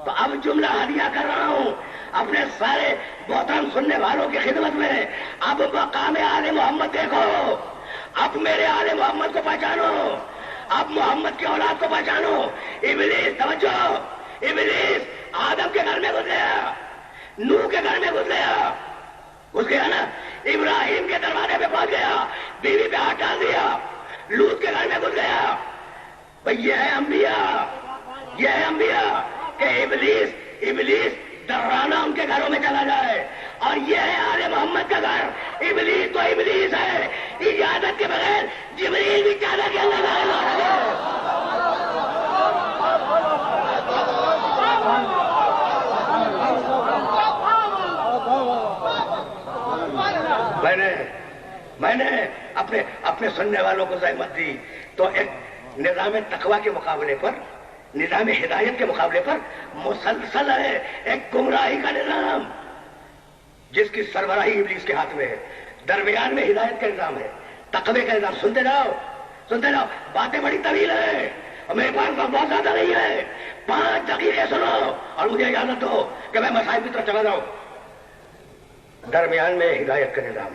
تو اب جملہ ہدیہ کر رہا ہوں اپنے سارے محترم سننے والوں کی خدمت میں۔ اب مقام آل محمد دیکھو، اب میرے آل محمد کو پہچانو، اب محمد کی اولاد کو پہچانو۔ ابلیس توجہ، ابلیس آدم کے گھر میں گھس گیا، نوح کے گھر میں گھس گیا نا، ابراہیم کے دروازے پہ پہنچ گیا، بیوی پہ ہاتھ ڈال دیا، لوط کے گھر میں گھس گیا۔ بھئی یہ ہے انبیاء، یہ ہے انبیاء کہ ابلیس ڈرانا ان کے گھروں میں چلا جائے، اور یہ ہے آل محمد کا گھر۔ ابلیس تو ابلیس ہے، اجازت کے بغیر جبریل بھی چاہتا کہ اللہ میں نے اپنے سننے والوں کو زحمت دی، تو ایک نظام تقوی کے مقابلے پر، نظام ہدایت کے مقابلے پر مسلسل ہے ایک گمراہی کا نظام جس کی سربراہی ابلیس کے ہاتھ میں ہے، درمیان میں ہدایت کا نظام ہے، تقوی کا نظام۔ سنتے جاؤ، باتیں بڑی طویل ہیں اور میرے پاس بہت زیادہ نہیں ہے، 5 دقیقے سنو اور مجھے اجازت دو کہ میں مسائل کی طرف چلا جاؤں۔ درمیان میں ہدایت کا نظام،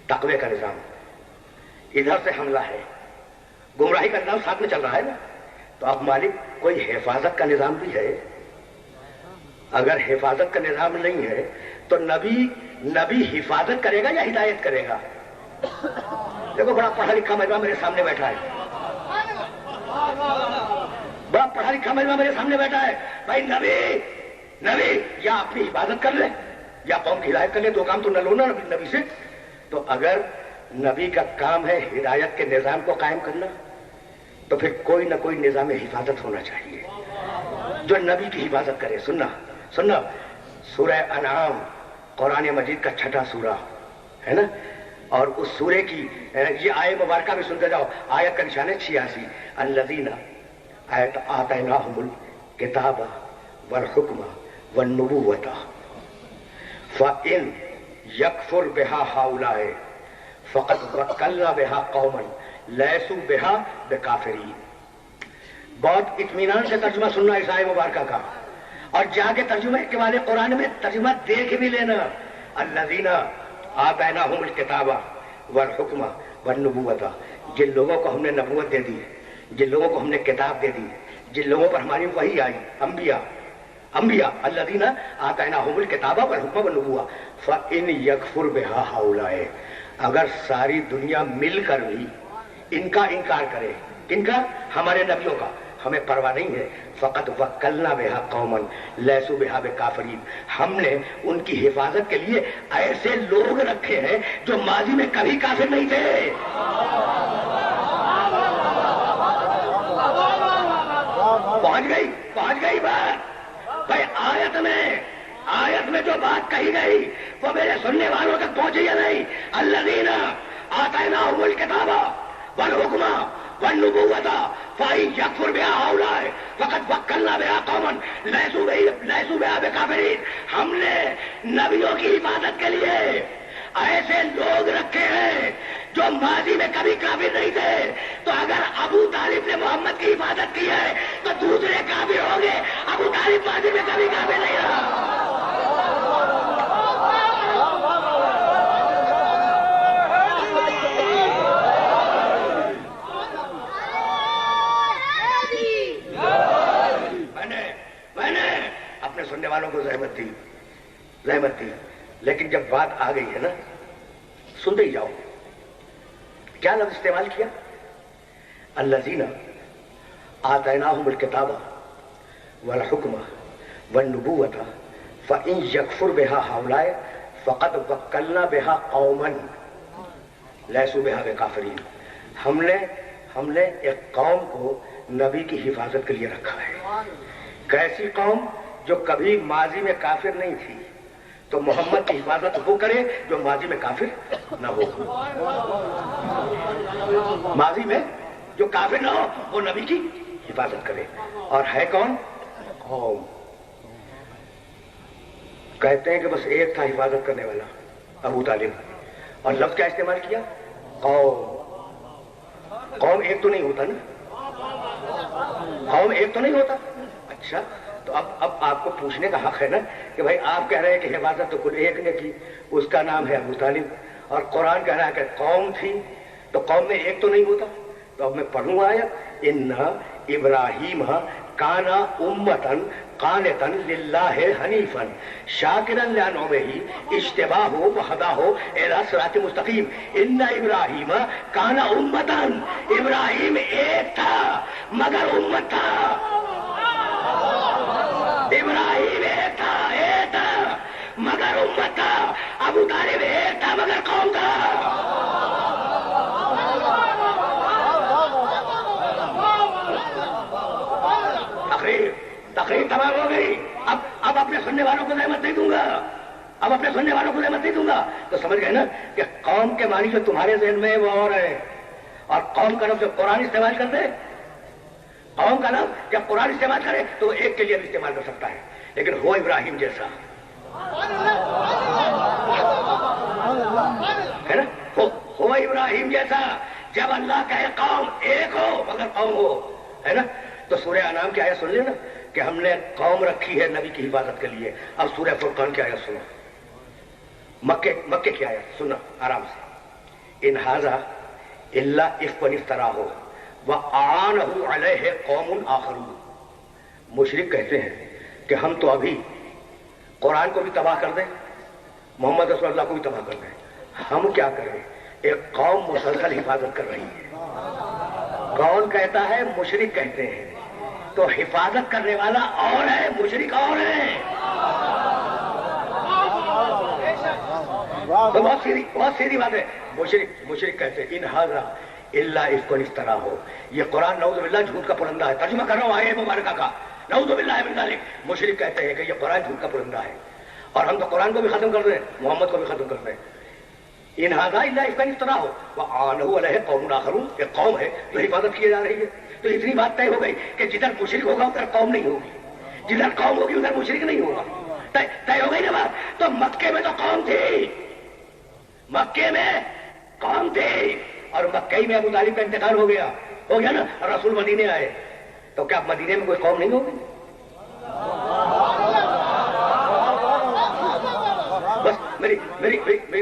تقوی کا نظام، ادھر سے حملہ ہے، گمراہی کا نظام ساتھ میں چل رہا ہے نا۔ تو اب مالک کوئی حفاظت کا نظام بھی ہے؟ اگر حفاظت کا نظام نہیں ہے تو نبی حفاظت کرے گا یا ہدایت کرے گا؟ دیکھو بڑا پڑھا لکھا مجمع میرے سامنے بیٹھا ہے، بڑا پڑھا لکھا مجمع میرے سامنے بیٹھا ہے۔ بھائی نبی یا اپنی حفاظت کر لے یا قوم کی ہدایت کر لے، دو کام تو نہ لو نا نبی سے۔ تو اگر نبی کا کام ہے ہدایت کے نظام کو قائم کرنا، تو پھر کوئی نہ کوئی نظام حفاظت ہونا چاہیے جو نبی کی حفاظت کرے۔ سننا سورہ انعام قرآن مجید کا 6واں سورہ ہے نا، اور اس سورے کی یہ آیت مبارکہ بھی سنتے جاؤ۔ آیت کا نشان ہے 86، الذین آتیناہم الکتاب والحکم والنبوۃ فإن یکفر بہا ہؤلاء فقد وکلنا بہا قوما لیسوا بہا بکافرین۔ بہت اطمینان سے ترجمہ سننا اس آیت مبارکہ کا، اور جا کے ترجمے کے والے قرآن میں ترجمہ دیکھ بھی لینا۔ الذین آتیناہم الکتاب والحکم والنبوۃ، جن لوگوں کو ہم نے نبوت دے دی، جن لوگوں کو ہم نے کتاب دے دی، جن لوگوں پر ہماری وحی آئی، انبیاء، انبیاء الذین آتیناہم الکتاب والحکم والنبوۃ فإن یکفر بہا ہؤلاء، اگر ساری دنیا مل کر بھی ان کا انکار کرے، کن کا؟ ہمارے نبیوں کا، ہمیں پرواہ نہیں ہے، فقط وکلنا بہا قوما لیسوا بہا بکافرین، ہم نے ان کی حفاظت کے لیے ایسے لوگ رکھے ہیں جو ماضی میں کبھی کافر نہیں تھے۔ پہنچ گئی بات بھائی، آیت میں جو بات کہی گئی وہ میرے سننے والوں تک پہنچی یا نہیں؟ الذین آتیناہم الکتاب والحکم والنبوۃ فإن یکفر بہا ہؤلاء فقد وکلنا بہا قوما لیسوا بہا بکافرین، ہم نے نبیوں کی حفاظت کے لیے ایسے لوگ رکھے ہیں جو ماضی میں کبھی کافر نہیں تھے، تو اگر ابو طالب نے محمد کی حفاظت کی ہے تو دوسرے کافر ہوں گے، ابو طالب ماضی میں کبھی کافر نہیں رہا۔ میں نے اپنے سننے والوں کو زحمت دی، لیکن جب بات آ گئی ہے نا، سنتے ہی جاؤ، کیا لفظ استعمال کیا؟ الذین آتیناہم الکتاب والحکم والنبوۃ فإن یکفر بہا ہؤلاء فقد وکلنا بہا قوما لیسوا بہا بکافرین، ہم نے ایک قوم کو نبی کی حفاظت کے لیے رکھا ہے۔ کیسی قوم؟ جو کبھی ماضی میں کافر نہیں تھی، تو محمد کی حفاظت وہ کرے جو ماضی میں کافر نہ ہو۔ ماضی میں جو کافر نہ ہو وہ نبی کی حفاظت کرے، اور ہے کون؟ قوم۔ کہتے ہیں کہ بس ایک تھا حفاظت کرنے والا، ابو طالب، اور لفظ کیا استعمال کیا؟ قوم۔ قوم ایک تو نہیں ہوتا نا، قوم ایک تو نہیں ہوتا۔ اچھا، تو اب آپ کو پوچھنے کا حق ہے نا کہ بھائی آپ کہہ رہے ہیں کہ حفاظت تو کل ایک نے کی، اس کا نام ہے ابو طالب، اور قرآن کہہ رہا ہے کہ قوم تھی، تو قوم میں ایک تو نہیں ہوتا۔ تو اب میں پڑھوں آیت، ان ابراہیم کانا امتن قانتن للہ حنیفا شاکرا لانعمہ اجتباہ وہداہ الی صراط مستقیم۔ ان ابراہیم کانا امتن، ابراہیم ایک تھا مگر امت تھا۔ ابراہیم ایک تھا مگر امت تھا، ابو طالب ایک تھا مگر قوم تھا۔ تقریر تمام ہو گئی، اب اپنے سننے والوں کو زحمت نہیں دوں گا، تو سمجھ گئے نا کہ قوم کے معنی جو تمہارے ذہن میں ہے وہ اور ہے، اور قوم کا لفظ جو قرآن استعمال کرتے، قوم کا لفظ جب قرآن استعمال کرے تو وہ ایک کے لیے بھی استعمال کر سکتا ہے، لیکن ہو ابراہیم جیسا ہے نا، ہو ابراہیم جیسا، جب اللہ کہے قوم ایک ہو مگر قوم ہو، ہے نا۔ تو سورہ انعام کی آیت سن لینا کہ ہم نے قوم رکھی ہے نبی کی حفاظت کے لیے۔ اب سورہ فرقان کی آیت سنو، مکے کی آیت سننا آرام سے۔ ان ھذا الا افک افترا ہو وَأَعَانَهُ عَلَيْهِ قَوْمٌ آخَرُونَ، مشرک کہتے ہیں کہ ہم تو ابھی قرآن کو بھی تباہ کر دیں، محمد رسول اللہ کو بھی تباہ کر دیں، ہم کیا کریں؟ ایک قوم مسلسل حفاظت کر رہی ہے۔ کون کہتا ہے؟ مشرک کہتے ہیں۔ تو حفاظت کرنے والا اور ہے، مشرک اور ہے۔ تو بہت سیدھی بات ہے، مشرک کہتے ہیں ان ھذا الا افک افترا ہو، یہ قرآن نعوذ باللہ جھوٹ کا پرندہ ہے۔ ترجمہ کر رہا ہوں آیت مبارکہ کا، نعوذ باللہ من ذلک۔ مشرک کہتے ہیں کہ یہ قرآن جھوٹ کا پرندہ ہے، اور ہم تو قرآن کو بھی ختم کر رہے ہیں، محمد کو بھی ختم کر رہے ہیں۔ ان ھذا الا افک افترا ہو وَأَعَانَهُ عَلَيْهِ قَوْمٌ آخَرُونَ، ایک قوم ہے جو حفاظت کی جا رہی ہے۔ تو اتنی بات طے ہو گئی کہ جدھر مشرک ہوگا ادھر قوم نہیں ہوگی، جدھر قوم ہوگی ادھر مشرک نہیں ہوگا۔ طے ہو گئی نا بات۔ تو مکے میں تو قوم تھی، مکے میں قوم تھی، اور مکے میں ابو طالب کا انتقال ہو گیا نا، رسول مدینے آئے، تو کیا مدینے میں کوئی قوم نہیں ہوگی؟ بس میری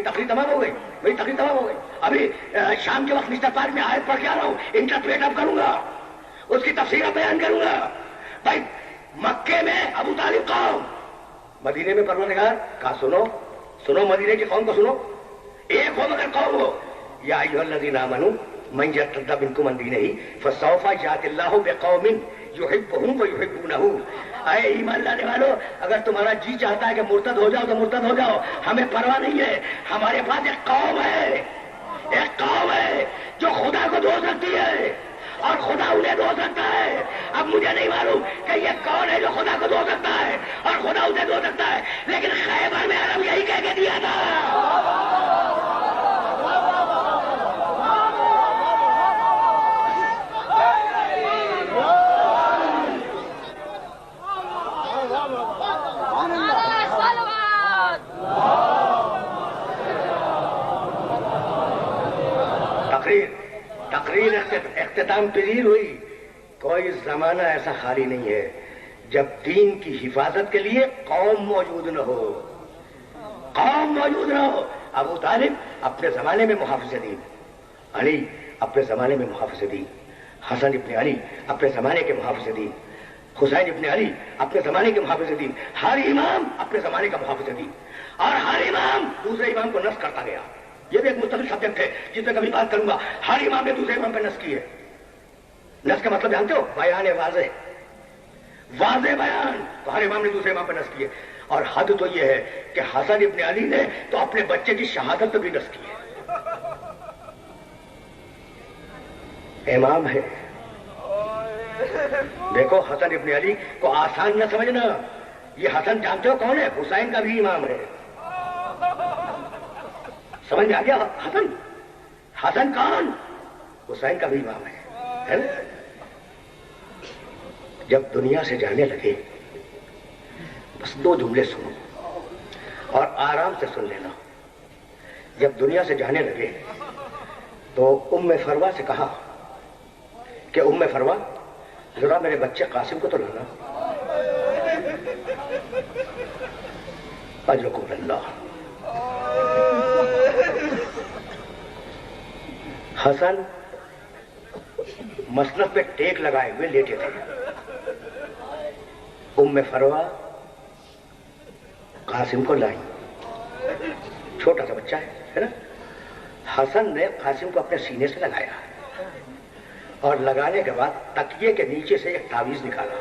تقریر تمام ہو گئی، ابھی شام کے وقت مسٹر پارک میں آیت پڑھ کے آ رہا ہوں، انٹرپریٹ اب کروں گا، اس کی تفسیر بیان کروں گا۔ بھائی مکہ مکے میں ابو طالب قوم، مدینے میں پروردگار کہا سنو سنو مدینے کی قوم کو سنو، ایک ہو مگر قوم ہو، یا ایھا الذین آمنوا من یرتد منکم عن دینہ فسوف یأتی اللہ بقوم یحبہم ویحبونہ۔ اے ایمان لانے والو، اگر تمہارا جی چاہتا ہے کہ مرتد ہو جاؤ تو مرتد ہو جاؤ، ہمیں پرواہ نہیں ہے، ہمارے پاس ایک قوم ہے، ایک قوم ہے جو خدا کو دھو سکتی ہے اور خدا انہیں دھو سکتا ہے۔ اب مجھے نہیں معلوم کہ یہ کون ہے جو خدا کو دھو سکتا ہے اور خدا اسے دھو سکتا ہے، لیکن خیبر میں عرب یہی کہہ کے دیا تھا۔ تقریر اختتام پذیر ہوئی۔ کوئی زمانہ ایسا خالی نہیں ہے جب دین کی حفاظت کے لیے قوم موجود نہ ہو، قوم موجود نہ ہو۔ ابو طالب اپنے زمانے میں محافظ دین، علی اپنے زمانے میں محافظ دین، حسن ابن علی اپنے زمانے کے محافظ دین، حسین ابن علی اپنے زمانے کے محافظ دین، ہر امام اپنے زمانے کا محافظ دین، اور ہر امام دوسرے امام کو نصب کرتا گیا۔ یہ بھی ایک مستقل سبجیکٹ ہے جس میں کبھی بات کروں گا۔ ہر امام نے دوسرے امام پہ نصب کی ہے۔ نصب کا مطلب جانتے ہو؟ بیان واضح، واضح بیان، تو ہر امام نے دوسرے امام پہ نصب کی ہے۔ اور حد تو یہ ہے کہ حسن ابن علی نے تو اپنے بچے کی شہادت پہ بھی نصب کی ہے۔ امام ہے، دیکھو حسن ابن علی کو آسان نہ سمجھنا، یہ حسن جانتے ہو کون ہے؟ حسین کا بھی امام ہے۔ سمجھ میں آ گیا؟ حسن، حسن کون؟ حسین کا بھی امام ہے نا؟ جب دنیا سے جانے لگے، بس دو جملے سنو اور آرام سے سن لینا۔ جب دنیا سے جانے لگے تو ام فروا سے کہا کہ ام فروا ذرا میرے بچے قاسم کو تو لانا۔ اجرکم اللہ۔ حسن مسند پہ ٹیک لگائے ہوئے لیٹے تھے، ام فروا قاسم کو لائی، چھوٹا سا بچہ ہے نا۔ حسن نے قاسم کو اپنے سینے سے لگایا اور لگانے کے بعد تکیے کے نیچے سے ایک تعویذ نکالا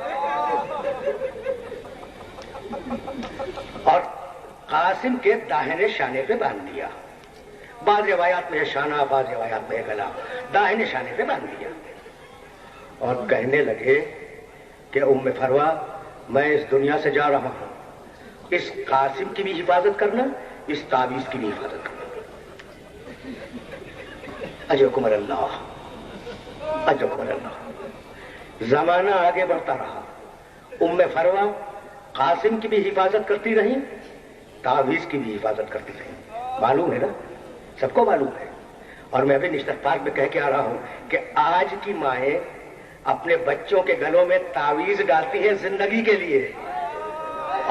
اور قاسم کے داہنے شانے پہ باندھ دیا۔ بعض روایات میں شانہ، بعض روایات میں گلا، داہنے شانے پہ باندھ دیا اور کہنے لگے کہ ام فروا میں اس دنیا سے جا رہا ہوں، اس قاسم کی بھی حفاظت کرنا، اس تعویذ کی بھی حفاظت کرنا۔ اجرکم اللہ، اجرکم اللہ۔ زمانہ آگے بڑھتا رہا، ام فروا قاسم کی بھی حفاظت کرتی رہی، تعویذ کی بھی حفاظت کرتی رہی۔ معلوم ہے نا، سب کو معلوم ہے۔ اور میں بھی نشتر پارک میں کہہ کے آ رہا ہوں کہ آج کی مائیں اپنے بچوں کے گلوں میں تعویذ ڈالتی ہیں زندگی کے لیے،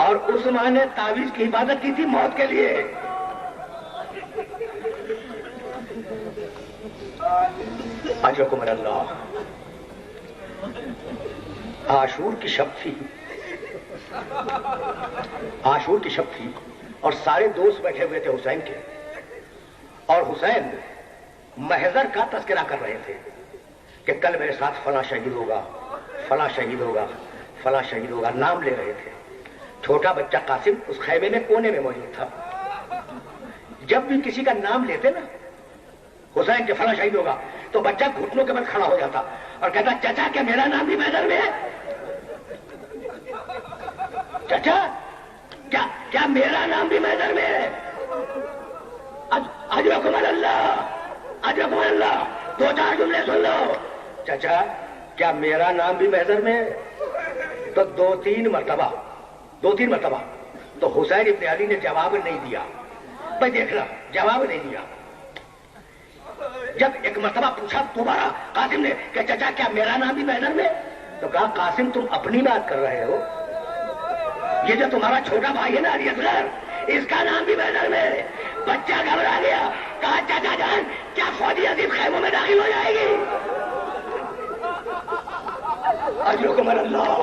اور اس ماں نے تعویذ کی حفاظت کی تھی موت کے لیے۔ اجرکم اللہ۔ عاشور کی شب تھی، عاشور کی شب تھی اور سارے دوست بیٹھے ہوئے تھے حسین کے، اور حسین محضر کا تذکرہ کر رہے تھے کہ کل میرے ساتھ فلاں شہید ہوگا، فلاں شہید ہوگا، فلاں شہید ہوگا، نام لے رہے تھے۔ چھوٹا بچہ قاسم اس خیمے میں کونے میں موجود تھا۔ جب بھی کسی کا نام لیتے نا حسین کے فلاں شہید ہوگا تو بچہ گھٹنوں کے بل کھڑا ہو جاتا اور کہتا چچا کیا میرا نام بھی میدان میں ہے؟ چچا کیا میرا نام بھی میدان میں ہے؟ اجرکم اللہ، اجرکم اللہ۔ دو چار جملے سن لو۔ چچا کیا میرا نام بھی محضر میں ہے؟ تو دو تین مرتبہ تو حسین ابن علی نے جواب نہیں دیا۔ بھائی دیکھنا، جواب نہیں دیا۔ جب ایک مرتبہ پوچھا دوبارہ قاسم نے کہ چچا کیا میرا نام بھی محضر میں؟ تو کہا قاسم تم اپنی بات کر رہے ہو، یہ جو تمہارا چھوٹا بھائی ہے نا علی اصغر، اس کا نام بھی محضر میں ہے۔ بچہ گھبرا گیا، کہا چچا جان کیا فوجی عظیم خیموں میں داخل ہو جائے گی؟ اجرکم اللہ۔